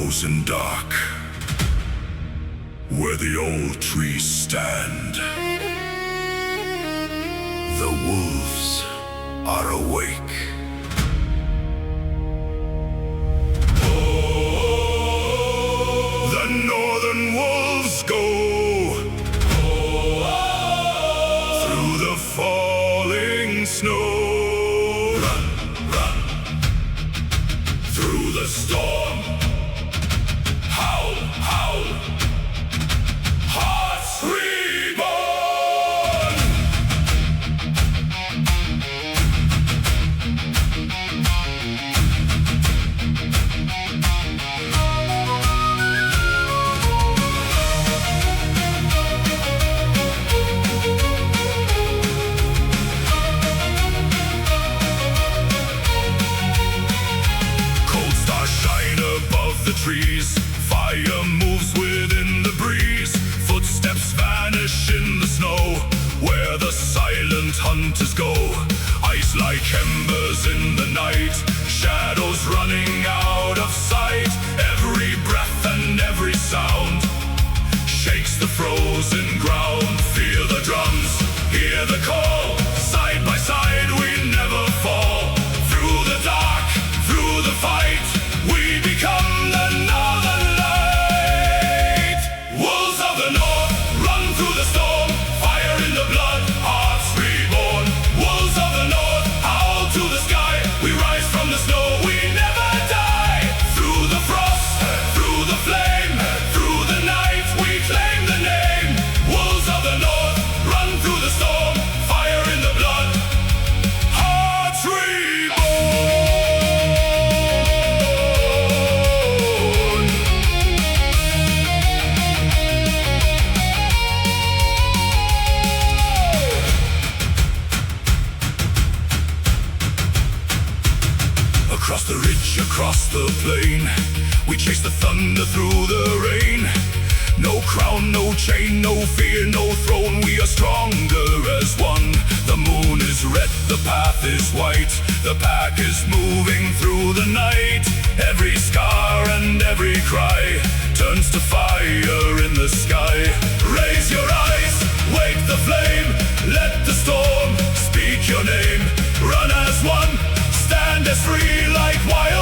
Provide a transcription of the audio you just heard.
shadows and dark, where the old trees stand, the wolves are awake. Oh, the northern wolves go through the falling snow. Run, run, through the storm. Howl, howl, hearts reborn. Cold stars shine above the trees. Fire moves within the breeze. Footsteps vanish in the snow, where the silent hunters go. Ice like embers in the night, shadows running out of sight. Every breath and every sound shakes the frozen ground. Feel the drums, hear the call. Side by side we never fall. Through the dark, through the fight, we become the northern light. Wolves of the north, run through the storm. Fire in the blood, hearts reborn. Wolves of the north, howl to the sky. We rise from the snow, we never die. Through the frost, through the flame, through the night, we claim the name. Wolves of the north, run through the storm. Fire in the blood, hearts reborn. Across the ridge, across the plain, we chase the thunder through the rain. No crown, no chain, no fear, no throne. We are stronger as one. The moon is red, the path is white. The pack is moving through the night. Every scar and every cry turns to fire in the sky. Raise your eyes, wake the flame. Let the storm speak your name. Run as one, stand as free like wild